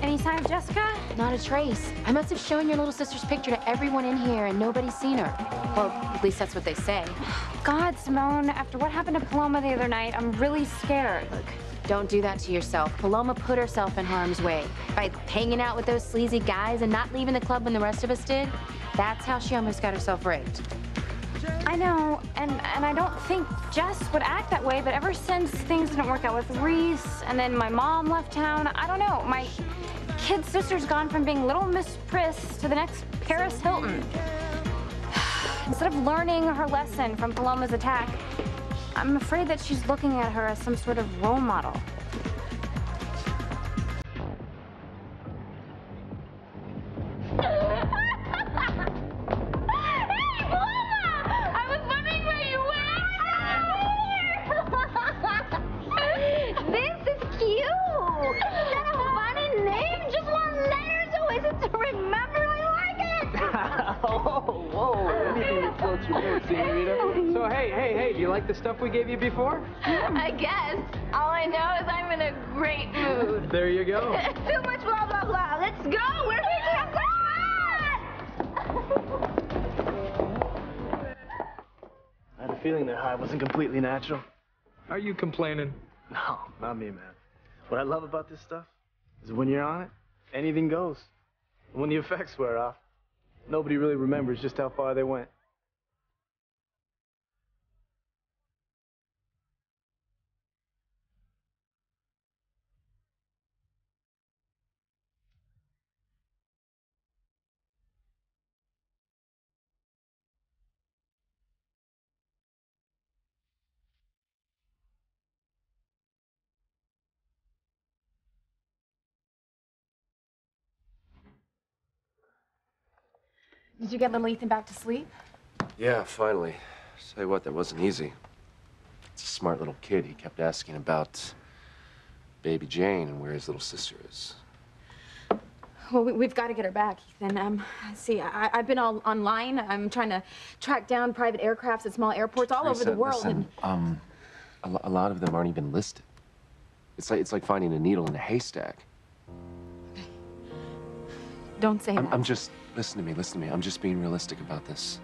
Any sign of Jessica? Not a trace. I must have shown your little sister's picture to everyone in here and nobody's seen her. Well, at least that's what they say. God, Simone, after what happened to Paloma the other night, I'm really scared. Look, don't do that to yourself. Paloma put herself in harm's way by hanging out with those sleazy guys and not leaving the club when the rest of us did. That's how she almost got herself raped. I know, and I don't think Jess would act that way, but ever since things didn't work out with Reese, and then my mom left town, I don't know, my kid sister's gone from being Little Miss Priss to the next Paris Hilton. Instead of learning her lesson from Paloma's attack, I'm afraid that she's looking at her as some sort of role model. So, hey, do you like the stuff we gave you before? I guess. All I know is I'm in a great mood. There you go. Too much blah, blah, blah. Let's go. We're making up I had a feeling their high wasn't completely natural. Are you complaining? No, not me, man. What I love about this stuff is when you're on it, anything goes. And when the effects wear off, nobody really remembers just how far they went. Did you get little Ethan back to sleep? Yeah, finally. Say what, that wasn't easy. It's a smart little kid. He kept asking about baby Jane and where his little sister is. Well, we've got to get her back, Ethan. See, I've been all online. I'm trying to track down private aircrafts at small airports all over the world. Listen, a lot of them aren't even listed. It's like finding a needle in a haystack. Don't say that. I'm just, listen to me. I'm just being realistic about this.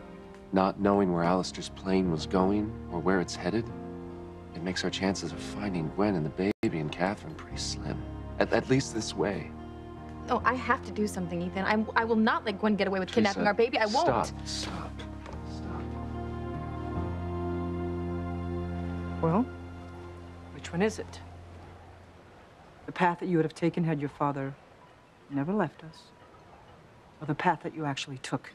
Not knowing where Alistair's plane was going or where it's headed, it makes our chances of finding Gwen and the baby and Catherine pretty slim. At least this way. Oh, I have to do something, Ethan. I will not let Gwen get away with kidnapping our baby. I won't. Stop. Well, which one is it? The path that you would have taken had your father never left us, or the path that you actually took?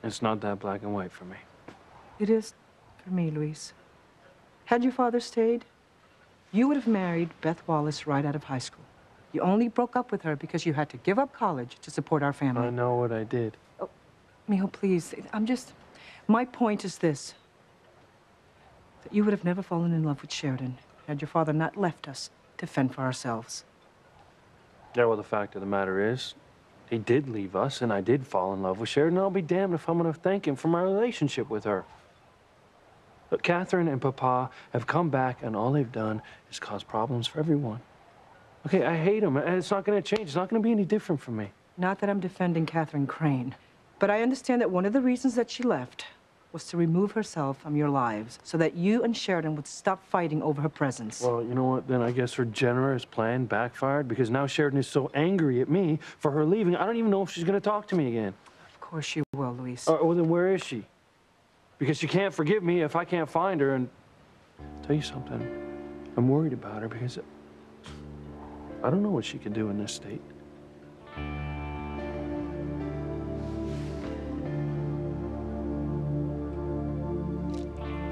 It's not that black and white for me. It is for me, Luis. Had your father stayed, you would have married Beth Wallace right out of high school. You only broke up with her because you had to give up college to support our family. I know what I did. Oh, Mijo, please. My point is this. That you would have never fallen in love with Sheridan had your father not left us to fend for ourselves. Yeah, well, the fact of the matter is, he did leave us, and I did fall in love with Sheridan. I'll be damned if I'm going to thank him for my relationship with her. But Catherine and Papa have come back, and all they've done is cause problems for everyone. Okay, I hate him, and it's not going to change. It's not going to be any different for me. Not that I'm defending Catherine Crane, but I understand that one of the reasons that she left was to remove herself from your lives so that you and Sheridan would stop fighting over her presence. Well, you know what? Then I guess her generous plan backfired because now Sheridan is so angry at me for her leaving. I don't even know if she's going to talk to me again. Of course she will, Luis. Well, then where is she? Because she can't forgive me if I can't find her. And I'll tell you something, I'm worried about her because I don't know what she can do in this state.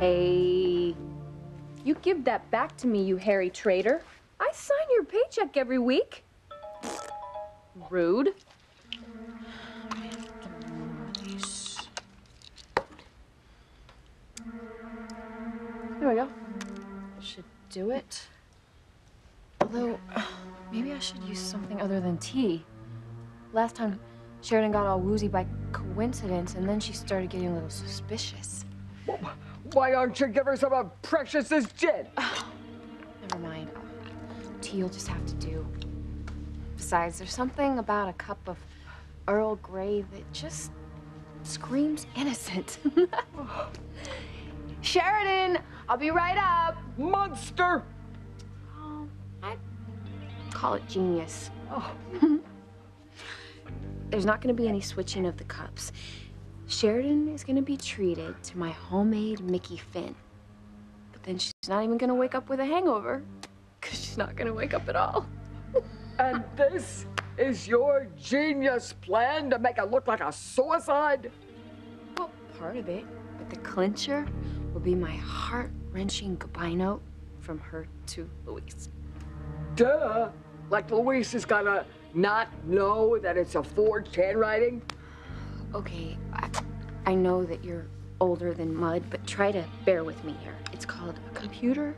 Hey, you give that back to me, you hairy traitor. I sign your paycheck every week. Rude. There we go. Should do it. Although, maybe I should use something other than tea. Last time, Sheridan got all woozy by coincidence, and then she started getting a little suspicious. Why aren't you giving her some precious as gin? Never mind. Tea will just have to do. Besides, there's something about a cup of Earl Grey that just screams innocent. Sheridan, I'll be right up. Monster! Oh, I'd call it genius. Oh. There's not going to be any switching of the cups. Sheridan is going to be treated to my homemade Mickey Finn. But then she's not even going to wake up with a hangover, because she's not going to wake up at all. And this is your genius plan to make it look like a suicide? Well, part of it. But the clincher will be my heart-wrenching goodbye note from her to Luis. Duh. Like Luis is gonna not know that it's a forged handwriting? Okay, I know that you're older than mud, but try to bear with me here. It's called a computer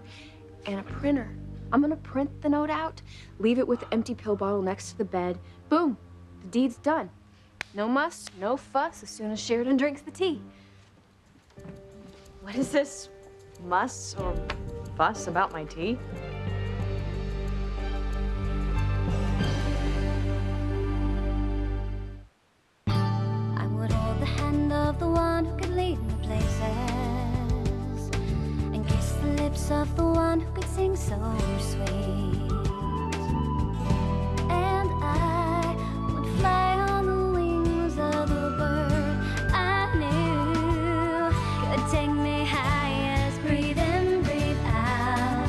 and a printer. I'm gonna print the note out, leave it with the empty pill bottle next to the bed. Boom, the deed's done. No muss, no fuss as soon as Sheridan drinks the tea. What is this muss or fuss about my tea? I would hold the hand of the one who could lead me places and kiss the lips of the one who could sing so sweet. And I would fly on the wings of the bird I knew could take me highest. Breathe in, breathe out.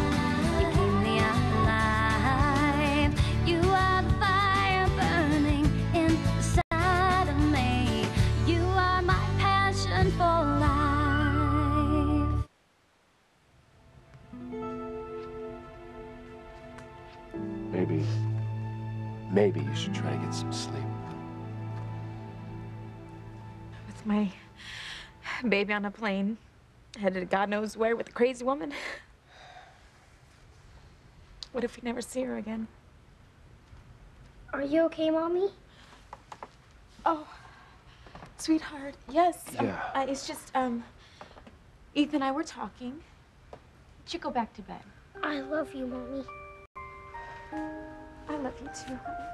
You keep me alive. You are the fire burning inside of me. You are my passion for life. Maybe you should try to get some sleep. With my baby on a plane, headed God knows where with a crazy woman. What if we never see her again? Are you okay, Mommy? Oh, sweetheart, yes. Yeah. It's just, Ethan and I were talking. You should go back to bed. I love you, Mommy. I love you too, honey.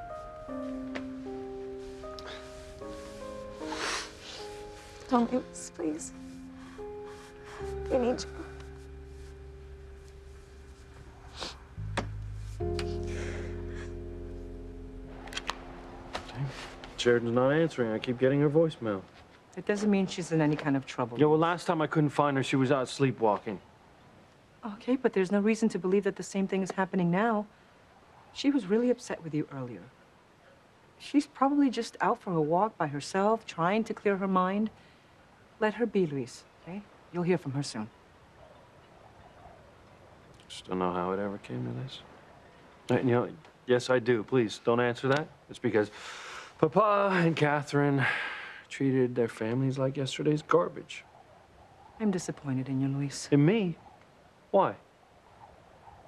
Don't leave us, please. We need you. Sheridan's not answering. I keep getting her voicemail. It doesn't mean she's in any kind of trouble. Yeah, well, last time I couldn't find her, she was out sleepwalking. Okay, but there's no reason to believe that the same thing is happening now. She was really upset with you earlier. She's probably just out for a walk by herself, trying to clear her mind. Let her be, Luis, okay? You'll hear from her soon. Just don't know how it ever came to this. You know, yes, I do. Please, don't answer that. It's because Papa and Catherine treated their families like yesterday's garbage. I'm disappointed in you, Luis. In me? Why?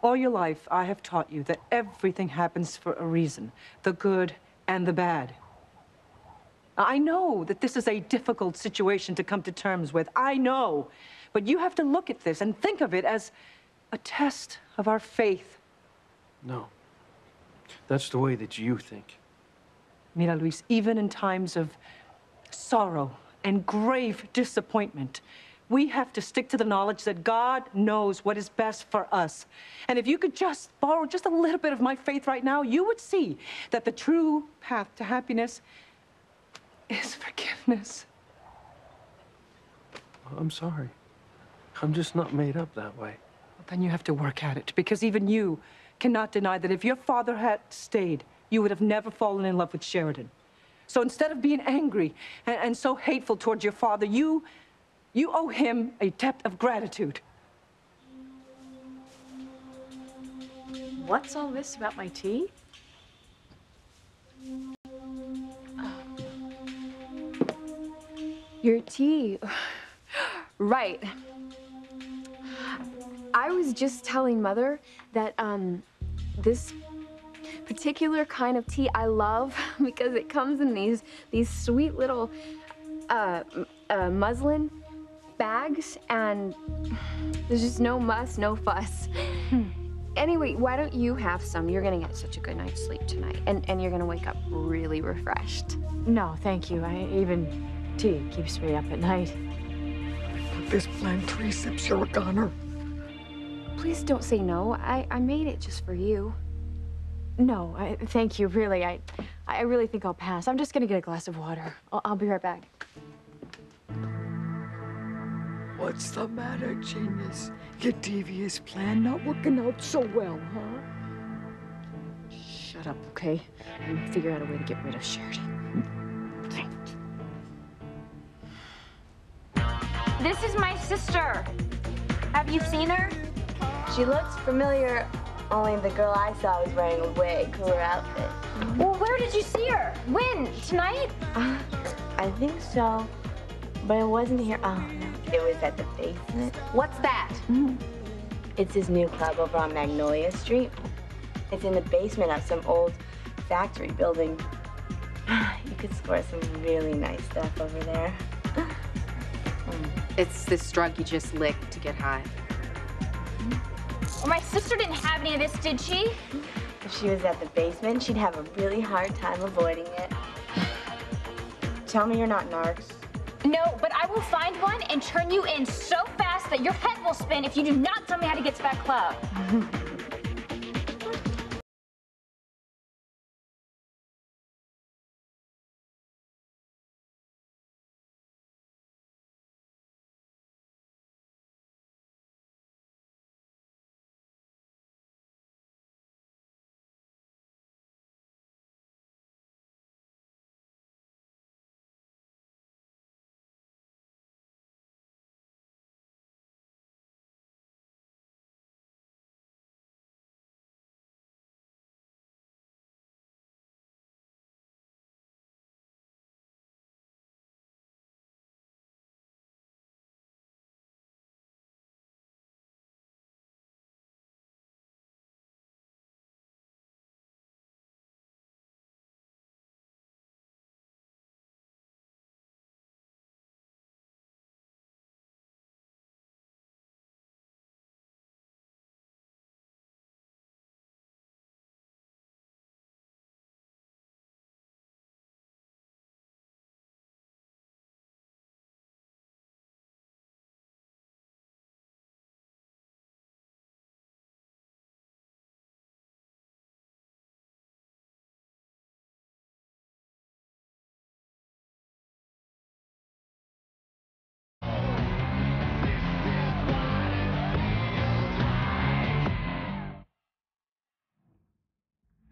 All your life, I have taught you that everything happens for a reason, the good and the bad. I know that this is a difficult situation to come to terms with. I know. But you have to look at this and think of it as a test of our faith. No. That's the way that you think. Mira, Luis, even in times of sorrow and grave disappointment, we have to stick to the knowledge that God knows what is best for us. And if you could just borrow just a little bit of my faith right now, you would see that the true path to happiness is forgiveness. I'm sorry. I'm just not made up that way. Well, then you have to work at it, because even you cannot deny that if your father had stayed, you would have never fallen in love with Sheridan. So instead of being angry and so hateful towards your father, you owe him a debt of gratitude. What's all this about my tea? Your tea. Right. I was just telling Mother that, this particular kind of tea I love because it comes in these sweet little, muslin bags, and there's just no muss, no fuss. Anyway, why don't you have some? You're gonna get such a good night's sleep tonight. And you're gonna wake up really refreshed. No, thank you. Even tea keeps me up at night. But this plan 3 sips, you're a goner. Please don't say no. I made it just for you. No, thank you, really. I really think I'll pass. I'm just gonna get a glass of water. I'll be right back. What's the matter, genius? Your devious plan not working out so well, huh? Shut up, okay? I'm gonna figure out a way to get rid of Sheridan. This is my sister. Have you seen her? She looks familiar, only the girl I saw was wearing a way cooler outfit. Well, where did you see her? When? Tonight? I think so, but it wasn't here. Oh, no. It was at the basement. What's that? It's his new club over on Magnolia Street. It's in the basement of some old factory building. You could score some really nice stuff over there. It's this drug you just lick to get high. Well, my sister didn't have any of this, did she? If she was at the basement, she'd have a really hard time avoiding it. Tell me you're not narcs. No, but I will find one and turn you in so fast that your head will spin if you do not tell me how to get to that club.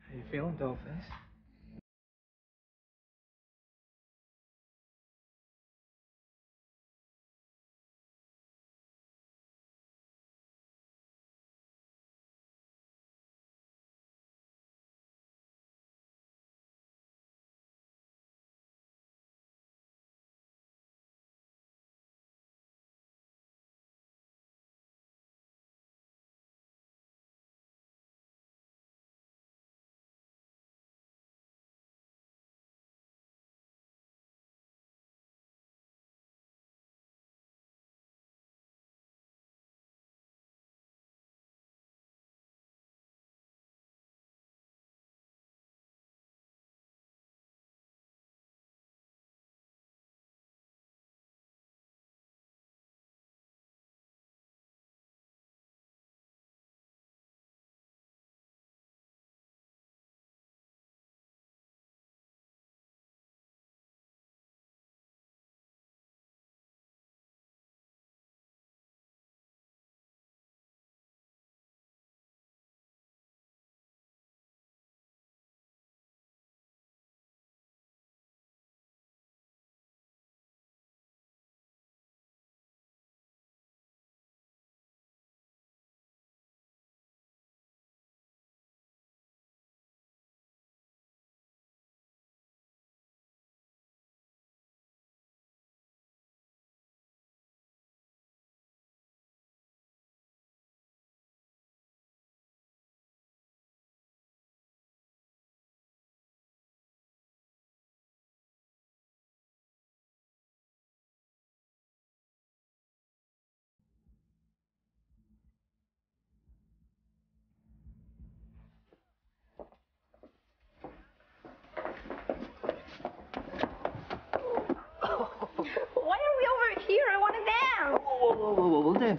How you feeling, Dollface?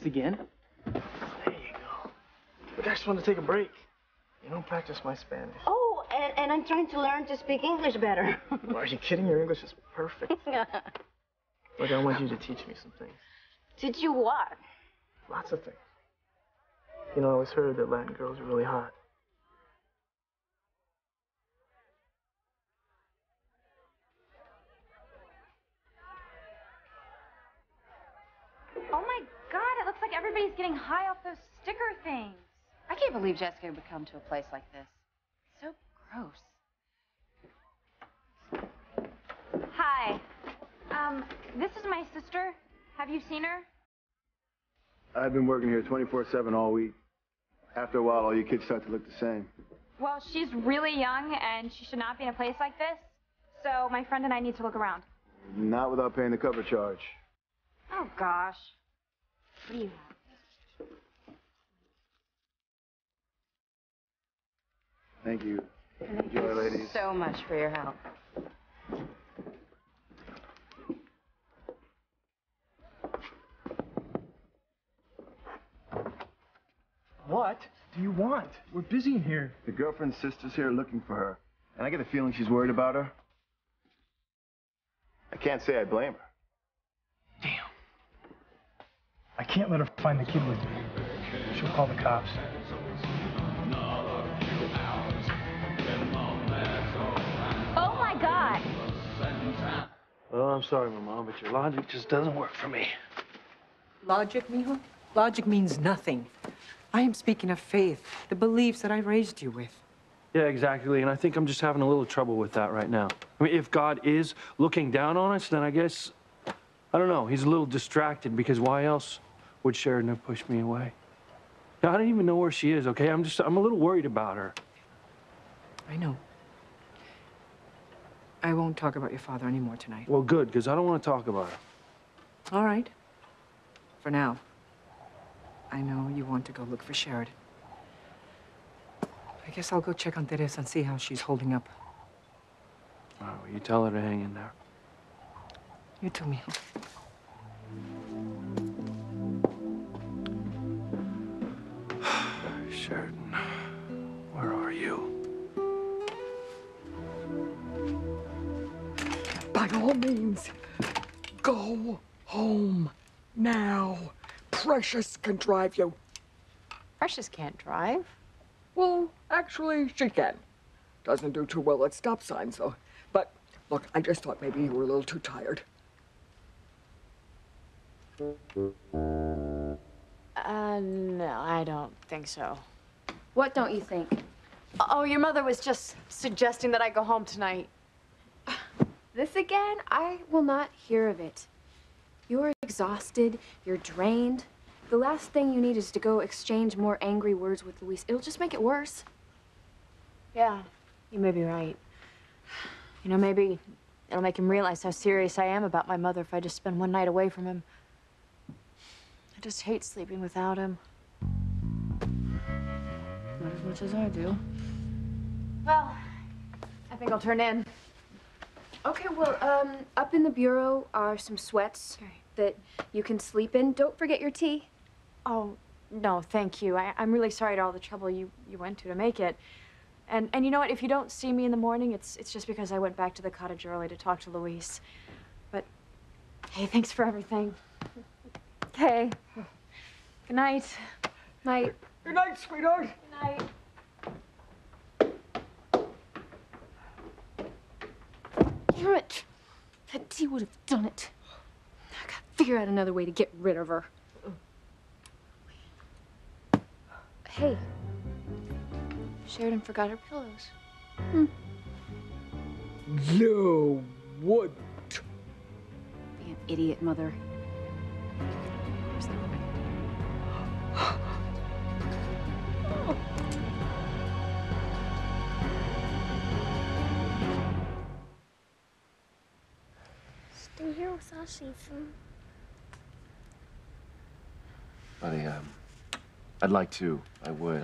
again. There you go. Look, I just want to take a break. You know, practice my Spanish. Oh, and I'm trying to learn to speak English better. Well, are you kidding? Your English is perfect. Look, I want you to teach me some things. Teach you what? Lots of things. You know, I always heard that Latin girls are really hot. Oh my God, it looks like everybody's getting high off those sticker things. I can't believe Jessica would come to a place like this. So gross. Hi. This is my sister. Have you seen her? I've been working here 24/7 all week. After a while, all you kids start to look the same. Well, she's really young and she should not be in a place like this. So my friend and I need to look around. Not without paying the cover charge. Oh gosh. What do you have? Thank you. Thank Enjoy, ladies. so much for your help. What do you want? We're busy in here. The girlfriend's sister's here looking for her, and I get a feeling she's worried about her. I can't say I blame her. I can't let her find the kid with me. She'll call the cops. Oh my God. Well, I'm sorry, Mama, but your logic just doesn't work for me. Logic, mijo? Logic means nothing. I am speaking of faith, the beliefs that I raised you with. Yeah, exactly, and I think I'm just having a little trouble with that right now. I mean, if God is looking down on us, then I guess, I don't know, he's a little distracted because why else would Sheridan have pushed me away? Now, I don't even know where she is, okay? I'm a little worried about her. I know. I won't talk about your father anymore tonight. Well, good, because I don't want to talk about her. All right. For now. I know you want to go look for Sheridan. I guess I'll go check on Teresa and see how she's holding up. All right, well, you tell her to hang in there. You too, mijo. Sheridan, where are you? By all means, go home now. Precious can drive you. Precious can't drive. Well, actually, she can. Doesn't do too well at stop signs, though. But, look, I just thought maybe you were a little too tired. No, I don't think so. What don't you think? Oh, your mother was just suggesting that I go home tonight. This again? I will not hear of it. You're exhausted, you're drained. The last thing you need is to go exchange more angry words with Luis. It'll just make it worse. Yeah, you may be right. You know, maybe it'll make him realize how serious I am about my mother if I just spend one night away from him. I just hate sleeping without him. Not as much as I do. Well, I think I'll turn in. Okay, well, up in the bureau are some sweats that you can sleep in. Don't forget your tea. Oh, no, thank you. I'm really sorry to all the trouble you went to make it. And you know what? If you don't see me in the morning, it's just because I went back to the cottage early to talk to Luis. But, hey, thanks for everything. Okay. Good night. Night. Good night, sweetheart. Good night. Damn it. That tea would have done it. I gotta figure out another way to get rid of her. Hey. Sheridan forgot her pillows. No, what? Be an idiot, Mother. Stay here with us, Ethan. Buddy, I'd like to. I would.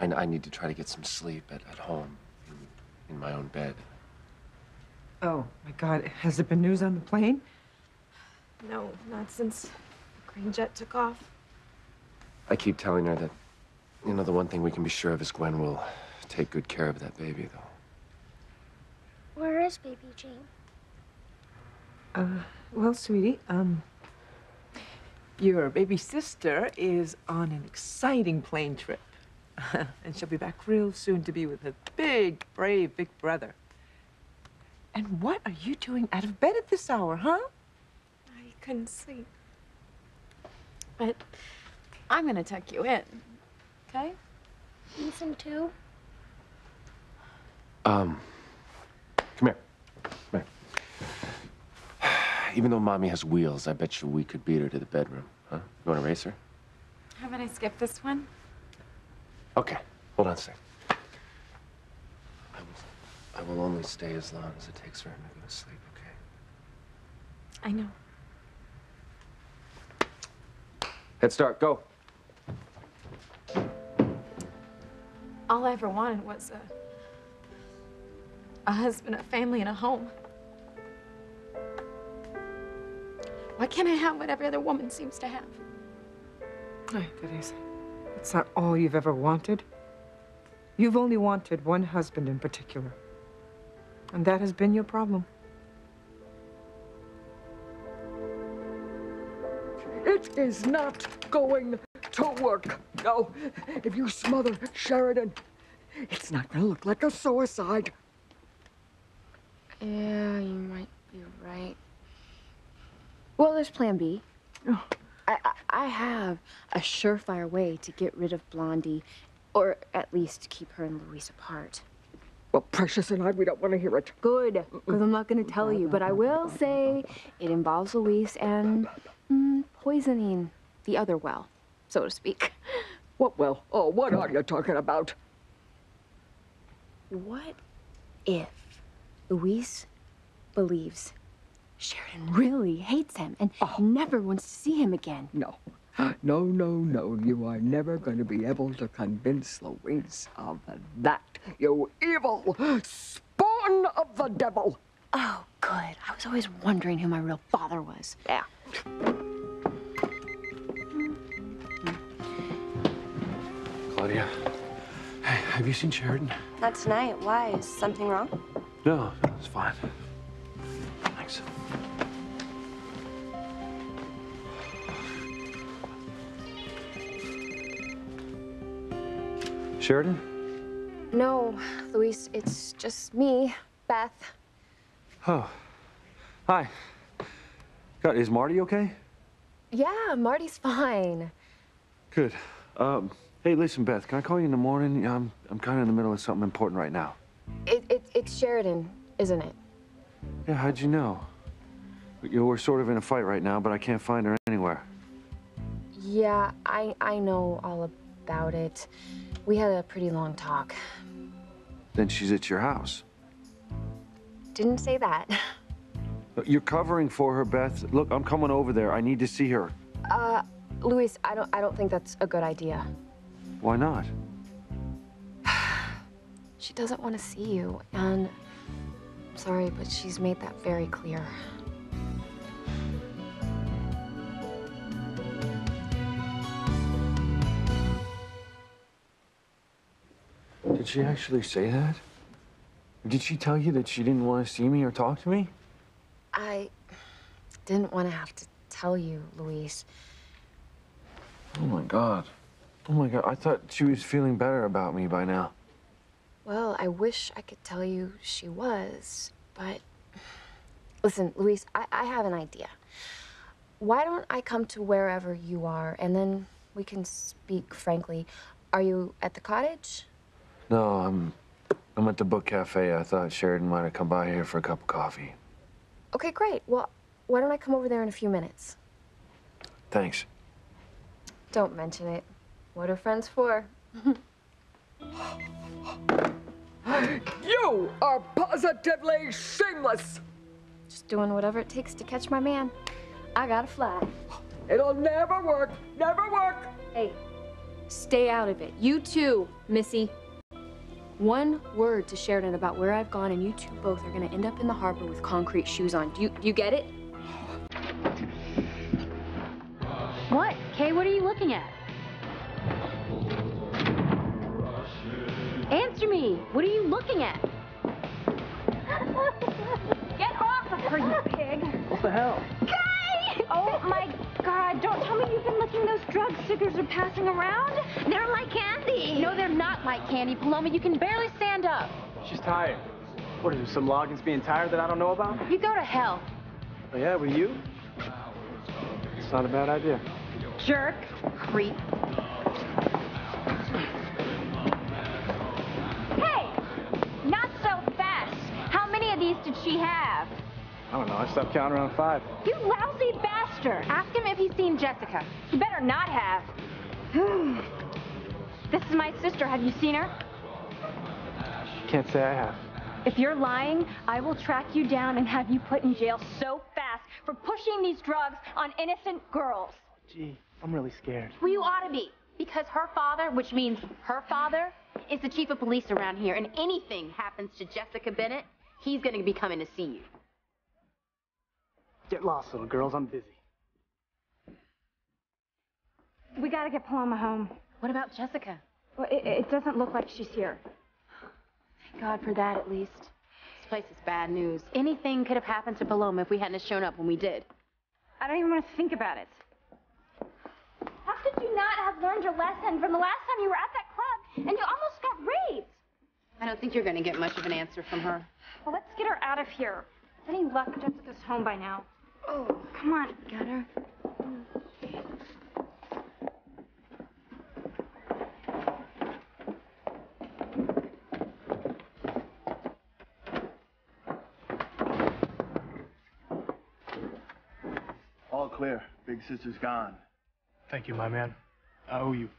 I need to try to get some sleep at home, in my own bed. Oh, my God. Has there been news on the plane? No, not since Green jet took off. I keep telling her that, you know, the one thing we can be sure of is Gwen will take good care of that baby, though. Where is baby Jane? Well, sweetie, your baby sister is on an exciting plane trip. And she'll be back real soon to be with her big, brave big brother. And what are you doing out of bed at this hour, huh? I couldn't sleep. But I'm gonna tuck you in, okay? Ethan, too? Come here. Come here. Even though Mommy has wheels, I bet you we could beat her to the bedroom, huh? You want to race her? How about I skip this one? Okay, hold on a second. I will only stay as long as it takes for him to go to sleep, okay? I know. Head start, go. All I ever wanted was a husband, a family, and a home. Why can't I have what every other woman seems to have? Ay, Teresa, it's not all you've ever wanted. You've only wanted one husband in particular. And that has been your problem. It is not going to work. No, if you smother Sheridan, it's not gonna look like a suicide. Yeah, you might be right. Well, there's plan B. Oh. I have a surefire way to get rid of Blondie, or at least keep her and Luis apart. Well, Precious and I, we don't want to hear it. Good, because I'm not going to tell you, but I will say it involves Luis and poisoning the other well, so to speak. What well? Oh, what are you talking about? What if Luis believes Sheridan really hates him and never wants to see him again? No. No, no, no. You are never going to be able to convince Luis of that. You evil spawn of the devil. Oh, good. I was always wondering who my real father was. Yeah. Claudia, hey, have you seen Sheridan? Not tonight. Why? Is something wrong? No, it's fine. Thanks. Sheridan? No, Luis, it's just me, Beth. Oh. Hi. God, is Marty okay? Yeah, Marty's fine. Good. Hey, listen, Beth, can I call you in the morning? I'm kind of in the middle of something important right now. It's Sheridan, isn't it? Yeah, how'd you know? We're sort of in a fight right now, but I can't find her anywhere. Yeah, I know all about it. We had a pretty long talk. Then she's at your house. Didn't say that. You're covering for her, Beth. Look, I'm coming over there. I need to see her. Luis, I don't think that's a good idea. Why not? She doesn't want to see you, and I'm sorry, but she's made that very clear. Did she actually say that? Did she tell you that she didn't want to see me or talk to me? I didn't want to have to tell you, Luis. Oh, my God. Oh, my God. I thought she was feeling better about me by now. Well, I wish I could tell you she was, but... Listen, Luis, I have an idea. Why don't I come to wherever you are, and then we can speak frankly. Are you at the cottage? No, I'm at the book cafe. I thought Sheridan might have come by here for a cup of coffee. Okay, great. Well, why don't I come over there in a few minutes? Thanks. Don't mention it. What are friends for? You are positively shameless. Just doing whatever it takes to catch my man. I gotta fly. It'll never work. Never work. Hey, stay out of it. You too, Missy. One word to Sheridan about where I've gone, and you two both are gonna end up in the harbor with concrete shoes on. Do you get it? Kay, what are you looking at? Answer me. What are you looking at? Get off of her, you pig. What the hell? Kay! Oh my God, don't tell me you've been looking those drug stickers are passing around. They're like candy. No, they're not like candy, Paloma. You can barely stand up. She's tired. What is there, some logins being tired that I don't know about? You go to hell. Oh, yeah, with you? It's not a bad idea. Jerk. Creep. Hey! Not so fast. How many of these did she have? I don't know. I stopped counting around 5. You lousy bastard! Ask him if he's seen Jessica. He better not have. This is my sister. Have you seen her? Can't say I have. If you're lying, I will track you down and have you put in jail so fast for pushing these drugs on innocent girls. Gee, I'm really scared. Well, you ought to be. Because her father, which means her father, is the chief of police around here. And anything happens to Jessica Bennett, he's going to be coming to see you. Get lost, little girls. I'm busy. We got to get Paloma home. What about Jessica? Well, it doesn't look like she's here. Thank God for that, at least. This place is bad news. Anything could have happened to Paloma if we hadn't shown up when we did. I don't even want to think about it. How could you not have learned your lesson from the last time you were at that club and you almost got raped? I don't think you're going to get much of an answer from her. Well, let's get her out of here. Any luck, Jessica's home by now. Oh, come on. Got her? All clear. Big sister's gone. Thank you, my man. I owe you.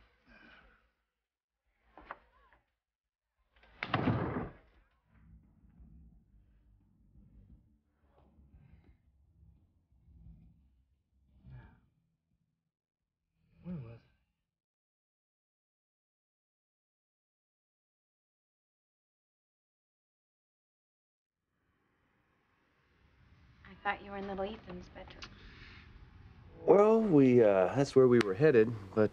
Where was it? I thought you were in little Ethan's bedroom. Well, that's where we were headed, but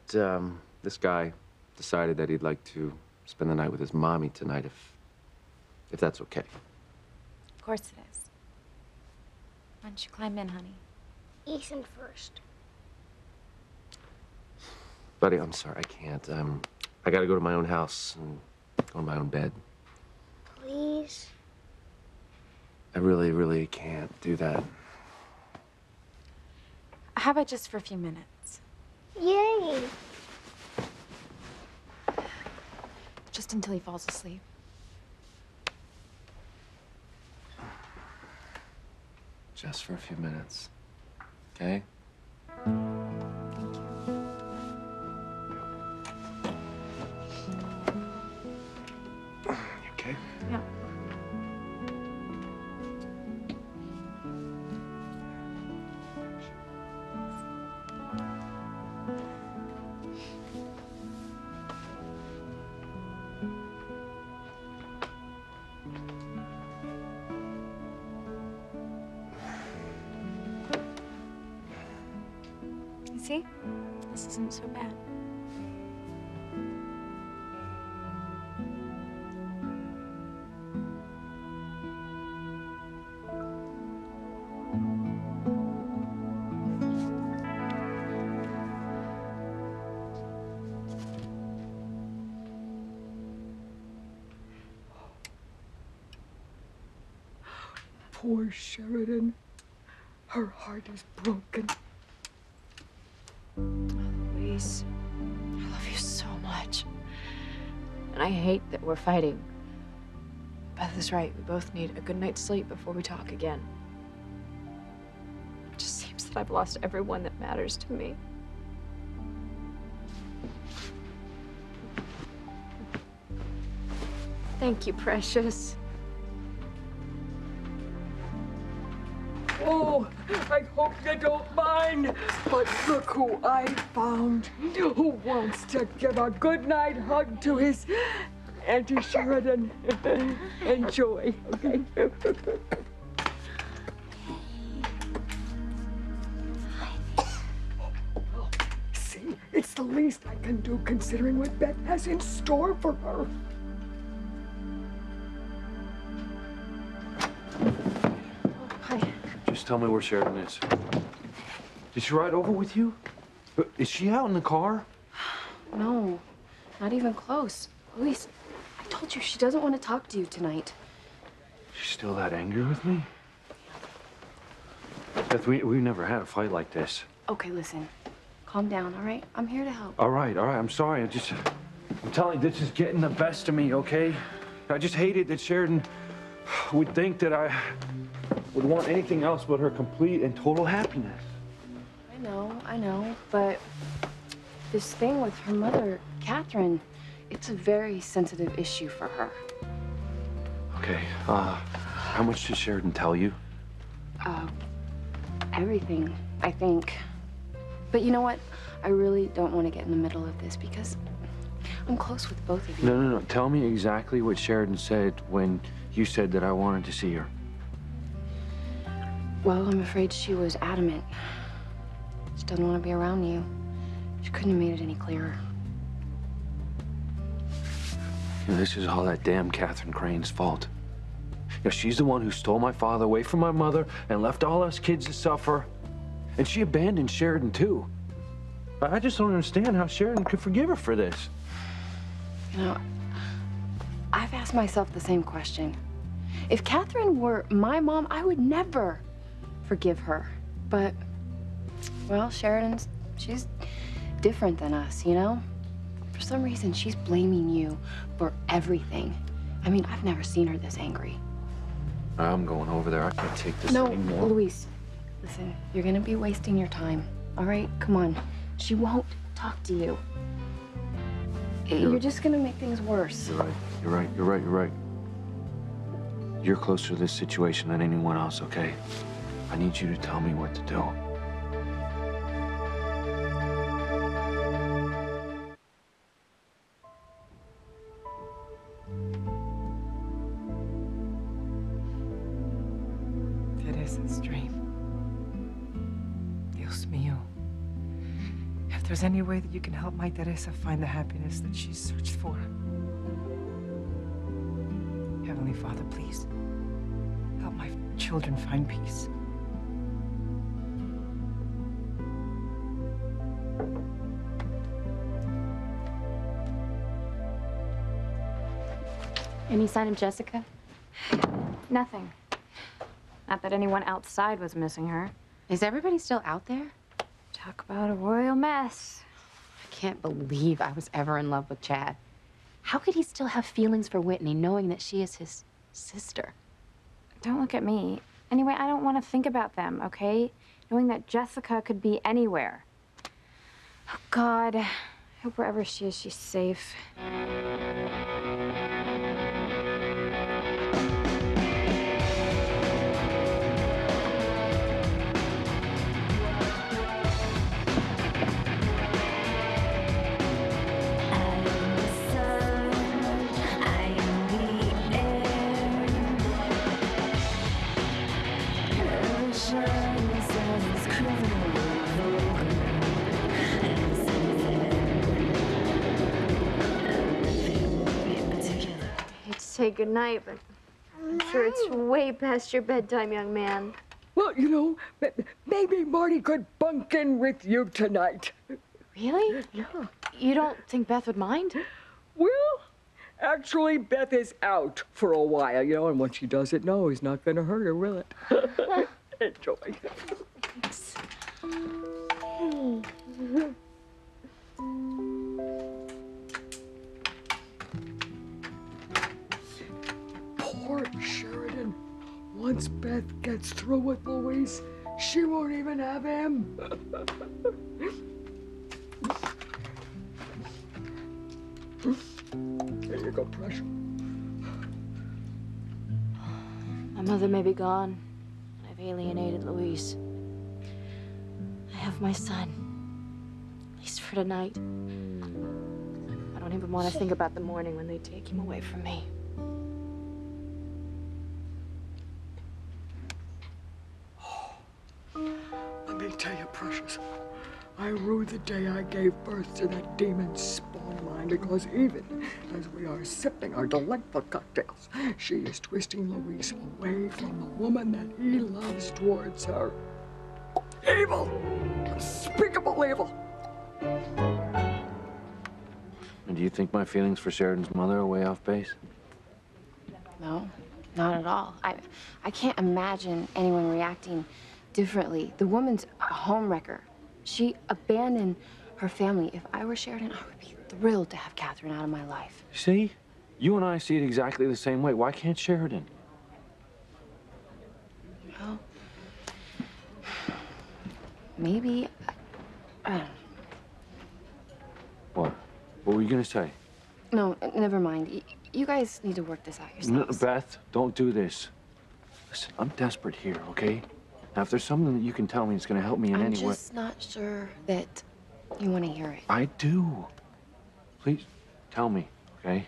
this guy decided that he'd like to spend the night with his mommy tonight, if that's okay. Of course it is. Why don't you climb in, honey? Ethan first. Buddy, I'm sorry, I can't. I gotta go to my own house and go to my own bed. Please? I really, really can't do that. How about just for a few minutes? Yay! Just until he falls asleep. Just for a few minutes, okay? You okay? Yeah. See? This isn't so bad. Poor Sheridan. Her heart is broken. Louise, I love you so much. And I hate that we're fighting. Beth is right. We both need a good night's sleep before we talk again. It just seems that I've lost everyone that matters to me. Thank you, precious. Oh, I hope you don't mind, but look who I found, who wants to give a goodnight hug to his Auntie Sheridan. Enjoy, okay? See, It's the least I can do considering what Beth has in store for her. Hi. Just tell me where Sheridan is. Did she ride over with you? Is she out in the car? No, not even close. Luis, I told you she doesn't want to talk to you tonight. She's still that angry with me? Beth, we never had a fight like this. Okay, listen. Calm down, all right? I'm here to help. All right, I'm sorry. I'm telling you, this is getting the best of me, okay? I just hated that Sheridan would think that I would want anything else but her complete and total happiness. I know, but this thing with her mother, Catherine, it's a very sensitive issue for her. Okay, how much did Sheridan tell you? Everything, I think. But you know what? I really don't want to get in the middle of this because I'm close with both of you. No. Tell me exactly what Sheridan said when you said that I wanted to see her. Well, I'm afraid she was adamant. She doesn't want to be around you. She couldn't have made it any clearer. This is all that damn Catherine Crane's fault. She's the one who stole my father away from my mother and left all us kids to suffer. And she abandoned Sheridan, too. I just don't understand how Sheridan could forgive her for this. You know, I've asked myself the same question. If Catherine were my mom, I would never forgive her. But, well, she's different than us, you know? For some reason, she's blaming you for everything. I mean, I've never seen her this angry. I'm going over there. I can't take this anymore. No, Luis, listen, you're gonna be wasting your time, all right? Come on. She won't talk to you. You're just gonna make things worse. You're right. You're closer to this situation than anyone else, okay? I need you to tell me what to do. Teresa's dream. Dios mío. If there's any way that you can help my Teresa find the happiness that she's searched for. Heavenly Father, please. Help my children find peace. Any sign of Jessica? Nothing. Not that anyone outside was missing her. Is everybody still out there? Talk about a royal mess. I can't believe I was ever in love with Chad. How could he still have feelings for Whitney knowing that she is his sister? Don't look at me. Anyway, I don't want to think about them, okay? Knowing that Jessica could be anywhere. Oh, God. I hope wherever she is, she's safe. Say goodnight, but I'm sure it's way past your bedtime, young man. Well, you know, maybe Marty could bunk in with you tonight. Really? Yeah. You don't think Beth would mind? Well, actually, Beth is out for a while, you know, and when she doesn't know, he's not going to hurt her, will it? Enjoy. Thanks. Poor Sheridan. Once Beth gets through with Luis, she won't even have him. There you go, Pressure. My mother may be gone, and I've alienated Luis. I have my son, at least for tonight. I don't even want to think about the morning when they take him away from me. Let me tell you, Precious, I rue the day I gave birth to that demon spawn of mine, because even as we are sipping our delightful cocktails, she is twisting Luis away from the woman that he loves towards her. Evil! Unspeakable evil! And do you think my feelings for Sheridan's mother are way off base? No, not at all. I can't imagine anyone reacting differently. The woman's a homewrecker. She abandoned her family. If I were Sheridan, I would be thrilled to have Catherine out of my life. See? You and I see it exactly the same way. Why can't Sheridan? Well, maybe... What? What were you gonna say? No, never mind. You guys need to work this out yourselves. No, Beth, don't do this. Listen, I'm desperate here, okay? Now, if there's something that you can tell me that's gonna help me in any way... I'm just not sure that you want to hear it. I do. Please, tell me, okay?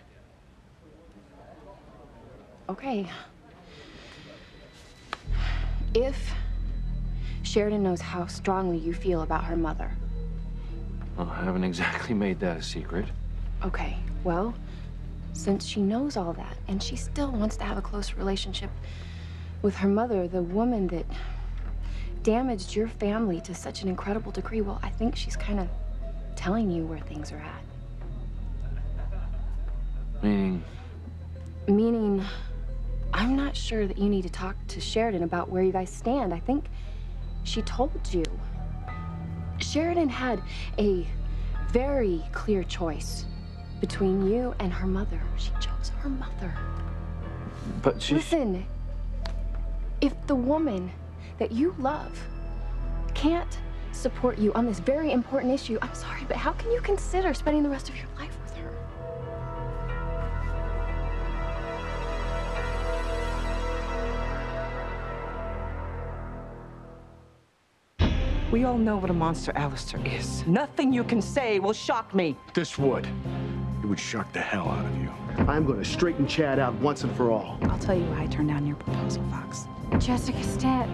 Okay. If Sheridan knows how strongly you feel about her mother. Well, I haven't exactly made that a secret. Okay, well, since she knows all that, and she still wants to have a close relationship with her mother, the woman that damaged your family to such an incredible degree, well, I think she's kind of telling you where things are at. Meaning? Meaning, I'm not sure that you need to talk to Sheridan about where you guys stand. I think she told you. Sheridan had a very clear choice between you and her mother. She chose her mother. But she... Listen, if the woman that you love can't support you on this very important issue, I'm sorry, but how can you consider spending the rest of your life with her? We all know what a monster Alistair is. Nothing you can say will shock me. This would. It would shock the hell out of you. I'm going to straighten Chad out once and for all. I'll tell you why I turned down your proposal, Fox. Jessica's dead.